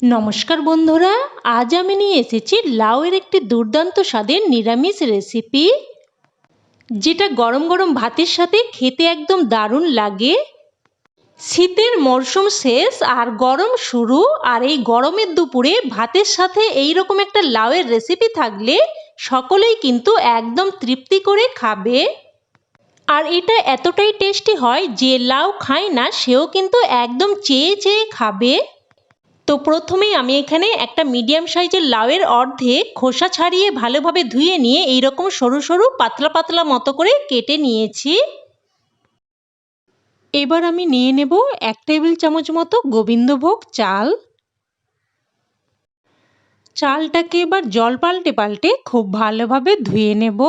নমস্কার বন্ধুরা, আজ আমি নিয়ে এসেছি লাউয়ের একটি দুর্দান্ত স্বাদের নিরামিষ রেসিপি, যেটা গরম গরম ভাতের সাথে খেতে একদম দারুণ লাগে। শীতের মরশুম শেষ আর গরম শুরু, আর এই গরমের দুপুরে ভাতের সাথে এই রকম একটা লাউয়ের রেসিপি থাকলে সকলেই কিন্তু একদম তৃপ্তি করে খাবে। আর এটা এতটাই টেস্টি হয় যে লাউ খায় না সেও কিন্তু একদম চেয়ে চেয়ে খাবে। তো প্রথমেই আমি এখানে একটা মিডিয়াম সাইজের লাউয়ের অর্ধেক খোসা ছাড়িয়ে ভালোভাবে ধুয়ে নিয়ে এইরকম সরু সরু পাতলা পাতলা মতো করে কেটে নিয়েছি। এবার আমি নিয়ে নেব 1 টেবিল চামচ মতো গোবিন্দভোগ চাল। চালটাকে এবার জল পাল্টে পাল্টে খুব ভালোভাবে ধুয়ে নেব।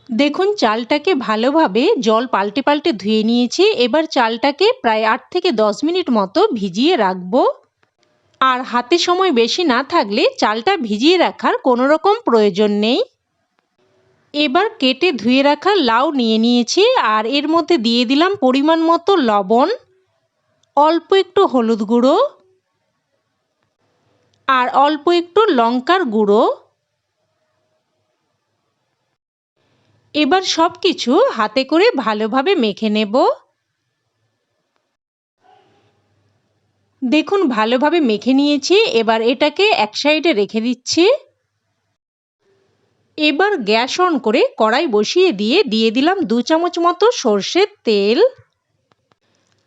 দেখুন চালটাকে ভালোভাবে জল পাল্টে পাল্টে ধুয়ে নিয়েছি। এবার চালটাকে প্রায় 8 থেকে 10 মিনিট মতো ভিজিয়ে রাখবো। আর হাতে সময় বেশি না থাকলে চালটা ভিজিয়ে রাখার কোনো রকম প্রয়োজন নেই। এবার কেটে ধুয়ে রাখা লাউ নিয়ে নিয়েছি, আর এর মধ্যে দিয়ে দিলাম পরিমাণ মতো লবণ, অল্প একটু হলুদ গুঁড়ো আর অল্প একটু লঙ্কার গুঁড়ো। এবার সব কিছু হাতে করে ভালোভাবে মেখে নেব। দেখুন ভালোভাবে মেখে নিয়েছি। এবার এটাকে এক সাইডে রেখে দিচ্ছি। এবার গ্যাস অন করে কড়াই বসিয়ে দিয়ে দিলাম 2 চামচ মতো সর্ষের তেল।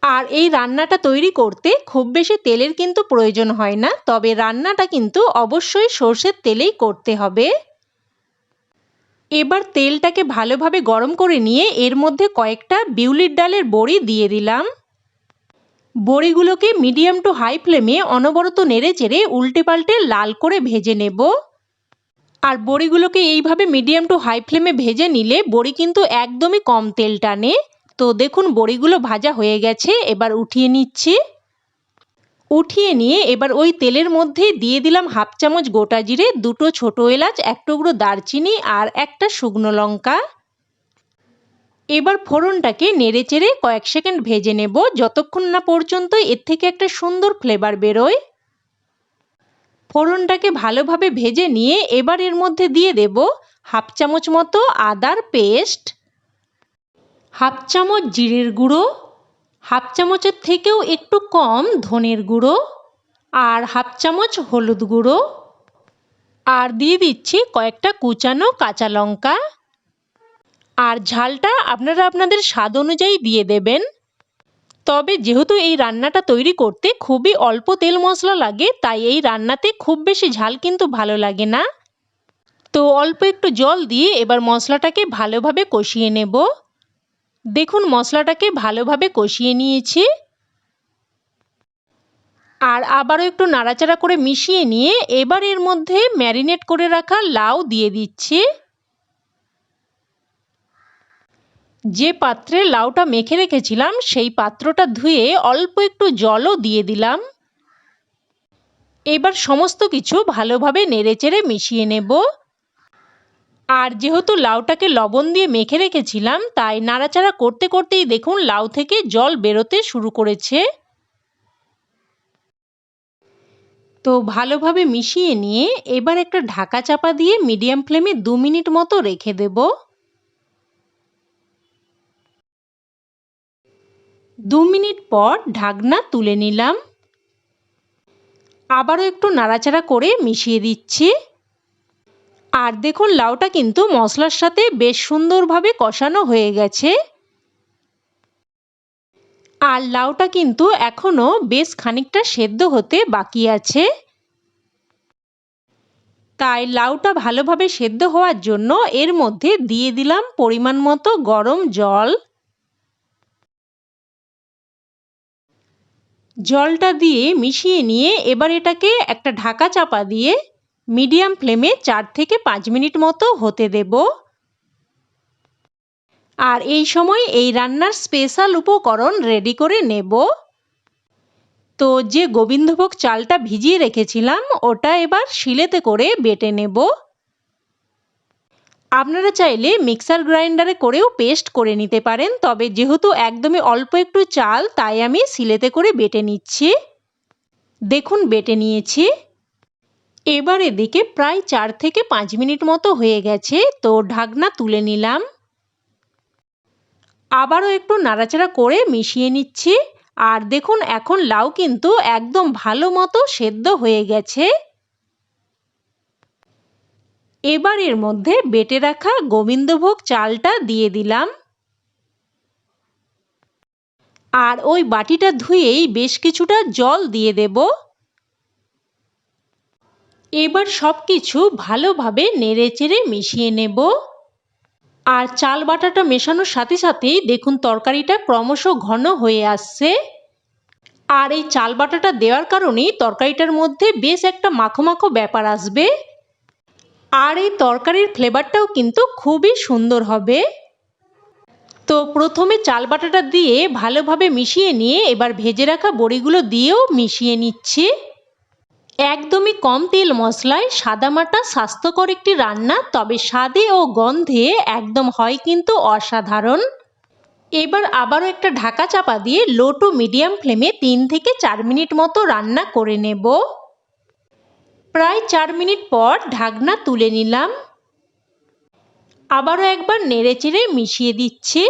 আর এই রান্নাটা তৈরি করতে খুব বেশি তেলের কিন্তু প্রয়োজন হয় না, তবে রান্নাটা কিন্তু অবশ্যই সর্ষের তেলেই করতে হবে। এবার তেলটাকে ভালোভাবে গরম করে নিয়ে এর মধ্যে কয়েকটা বিউলির ডালের বড়ি দিয়ে দিলাম। বড়িগুলোকে মিডিয়াম টু হাই ফ্লেমে অনবরত নেড়ে চেড়ে উল্টে পাল্টে লাল করে ভেজে নেব। আর বড়িগুলোকে এইভাবে মিডিয়াম টু হাই ফ্লেমে ভেজে নিলে বড়ি কিন্তু একদমই কম তেল টানে। তো দেখুন বড়িগুলো ভাজা হয়ে গেছে, এবার উঠিয়ে নিচ্ছি। উঠিয়ে নিয়ে এবার ওই তেলের মধ্যে দিয়ে দিলাম 1/2 চামচ গোটা জিরে, 2টো ছোট এলাচ, 1 টুকরো দারচিনি আর একটা শুকনো লঙ্কা। এবার ফোড়নটাকে নেড়ে চেড়ে কয়েক সেকেন্ড ভেজে নেব, যতক্ষণ না পর্যন্ত এর থেকে একটা সুন্দর ফ্লেভার বেরোয়। ফোড়নটাকে ভালোভাবে ভেজে নিয়ে এবার এর মধ্যে দিয়ে দেব 1/2 চামচ মতো আদার পেস্ট, 1/2 চামচ জিরের গুঁড়ো, 1/2 চামচের থেকেও একটু কম ধনের গুঁড়ো আর 1/2 চামচ হলুদ গুঁড়ো। আর দিয়ে দিচ্ছি কয়েকটা কুচানো কাঁচা লঙ্কা। আর ঝালটা আপনারা আপনাদের স্বাদ অনুযায়ী দিয়ে দেবেন। তবে যেহেতু এই রান্নাটা তৈরি করতে খুবই অল্প তেল মশলা লাগে, তাই এই রান্নাতে খুব বেশি ঝাল কিন্তু ভালো লাগে না। তো অল্প একটু জল দিয়ে এবার মশলাটাকে ভালোভাবে কষিয়ে নেব। দেখুন মশলাটাকে ভালোভাবে কষিয়ে নিয়েছি। আর আবারও একটু নাড়াচাড়া করে মিশিয়ে নিয়ে এবার এর মধ্যে ম্যারিনেট করে রাখা লাউ দিয়ে দিচ্ছি। যে পাত্রে লাউটা মেখে রেখেছিলাম সেই পাত্রটা ধুয়ে অল্প একটু জলও দিয়ে দিলাম। এবার সমস্ত কিছু ভালোভাবে নেড়েচেড়ে মিশিয়ে নেব। আর যেহেতু লাউটাকে লবণ দিয়ে মেখে রেখেছিলাম, তাই নাড়াচাড়া করতে করতেই দেখুন লাউ থেকে জল বেরোতে শুরু করেছে। তো ভালোভাবে মিশিয়ে নিয়ে এবার একটা ঢাকা চাপা দিয়ে মিডিয়াম ফ্লেমে 2 মিনিট মতো রেখে দেব। 2 মিনিট পর ঢাকনা তুলে নিলাম। আবারও একটু নাড়াচাড়া করে মিশিয়ে দিচ্ছি। আর দেখুন লাউটা কিন্তু মশলার সাথে বেশ সুন্দরভাবে কষানো হয়ে গেছে। আর লাউটা কিন্তু এখনো বেশ খানিকটা সেদ্ধ হতে বাকি আছে। তাই লাউটা ভালোভাবে সেদ্ধ হওয়ার জন্য এর মধ্যে দিয়ে দিলাম পরিমাণ মতো গরম জল। জলটা দিয়ে মিশিয়ে নিয়ে এবার এটাকে একটা ঢাকা চাপা দিয়ে মিডিয়াম ফ্লেমে 4 থেকে 5 মিনিট মতো হতে দেব। আর এই সময় এই রান্নার স্পেশাল উপকরণ রেডি করে নেব। তো যে গোবিন্দভোগ চালটা ভিজিয়ে রেখেছিলাম ওটা এবার শিলেতে করে বেটে নেব। আপনারা চাইলে মিক্সার গ্রাইন্ডারে করেও পেস্ট করে নিতে পারেন, তবে যেহেতু একদমই অল্প একটু চাল তাই আমি শিলেতে করে বেটে নিচ্ছি। দেখুন বেটে নিয়েছি। এবার এদিকে প্রায় 4 থেকে 5 মিনিট মতো হয়ে গেছে, তো ঢাকনা তুলে নিলাম। আবারও একটু নাড়াচাড়া করে মিশিয়ে নিচ্ছি। আর দেখুন এখন লাউ কিন্তু একদম ভালো মতো সেদ্ধ হয়ে গেছে। এবার এর মধ্যে বেটে রাখা গোবিন্দভোগ চালটা দিয়ে দিলাম। আর ওই বাটিটা ধুয়েই বেশ কিছুটা জল দিয়ে দেব। এবার সবকিছু ভালোভাবে নেড়েচেড়ে মিশিয়ে নেব। আর চাল বাটাটা মেশানোর সাথে সাথেই দেখুন তরকারিটা ক্রমশ ঘন হয়ে আসছে। আর এই চাল বাটাটা দেওয়ার কারণেই তরকারিটার মধ্যে বেশ একটা মাখো মাখো ব্যাপার আসবে। আর এই তরকারির ফ্লেভারটাও কিন্তু খুবই সুন্দর হবে। তো প্রথমে চাল বাটাটা দিয়ে ভালোভাবে মিশিয়ে নিয়ে এবার ভেজে রাখা বড়িগুলো দিয়েও মিশিয়ে নিচ্ছি। একদমই কম তেল মশলায় সাদামাটা স্বাস্থ্যকর একটি রান্না, তবে স্বাদে ও গন্ধে একদম হয় কিন্তু অসাধারণ। এবার আবারও একটা ঢাকা চাপা দিয়ে লো টু মিডিয়াম ফ্লেমে 3 থেকে 4 মিনিট মতো রান্না করে নেব। প্রায় 4 মিনিট পর ঢাকনা তুলে নিলাম। আবারও একবার নেড়েচেড়ে মিশিয়ে দিচ্ছি।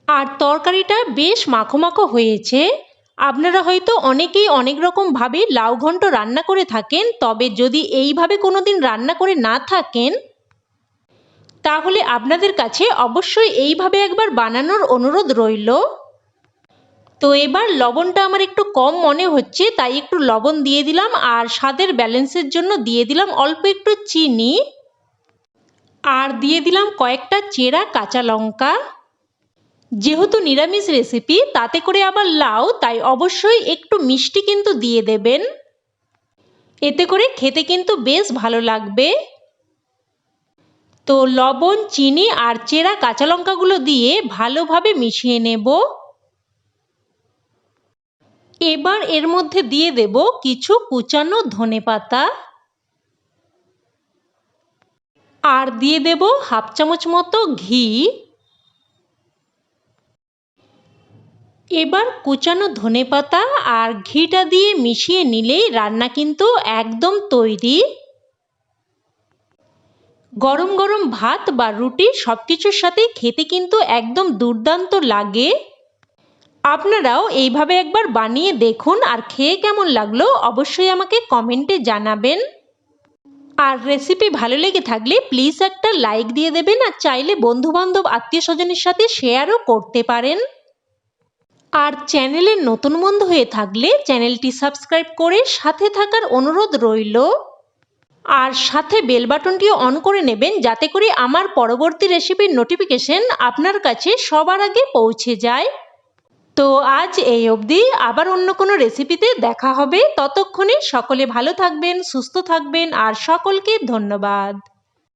আর তরকারিটা বেশ মাখো মাখো হয়েছে। আপনারা হয়তো অনেকেই অনেক রকমভাবে লাউ ঘন্ট রান্না করে থাকেন, তবে যদি এইভাবে কোনোদিন রান্না করে না থাকেন তাহলে আপনাদের কাছে অবশ্যই এইভাবে একবার বানানোর অনুরোধ রইল। তো এবার লবণটা আমার একটু কম মনে হচ্ছে, তাই একটু লবণ দিয়ে দিলাম। আর স্বাদের ব্যালেন্সের জন্য দিয়ে দিলাম অল্প একটু চিনি। আর দিয়ে দিলাম কয়েকটা চেরা কাঁচা লঙ্কা। যেহেতু নিরামিষ রেসিপি, তাতে করে আবার লাউ, তাই অবশ্যই একটু মিষ্টি কিন্তু দিয়ে দেবেন। এতে করে খেতে কিন্তু বেশ ভালো লাগবে। তো লবণ, চিনি আর চেরা কাঁচা লঙ্কাগুলো দিয়ে ভালোভাবে মিশিয়ে নেব। এবার এর মধ্যে দিয়ে দেব কিছু কুচানো ধনেপাতা। আর দিয়ে দেব হাফ চামচ মতো ঘি। এবার কুচানো ধনেপাতা আর ঘিটা দিয়ে মিশিয়ে নিলেই রান্না কিন্তু একদম তৈরি। গরম গরম ভাত বা রুটি সবকিছুর সাথে খেতে কিন্তু একদম দুর্দান্ত লাগে। আপনারাও এইভাবে একবার বানিয়ে দেখুন, আর খেয়ে কেমন লাগলো অবশ্যই আমাকে কমেন্টে জানাবেন। আর রেসিপি ভালো লেগে থাকলে প্লিজ একটা লাইক দিয়ে দেবেন। আর চাইলে বন্ধুবান্ধব আত্মীয় স্বজনের সাথে শেয়ারও করতে পারেন। আর চ্যানেলের নতুন বন্ধু হয়ে থাকলে চ্যানেলটি সাবস্ক্রাইব করে সাথে থাকার অনুরোধ রইল। আর সাথে বেল বাটনটিও অন করে নেবেন, যাতে করে আমার পরবর্তী রেসিপির নোটিফিকেশন আপনার কাছে সবার আগে পৌঁছে যায়। তো আজ এই অবধি, আবার অন্য কোনো রেসিপিতে দেখা হবে। ততক্ষণে সকলে ভালো থাকবেন, সুস্থ থাকবেন, আর সকলকে ধন্যবাদ।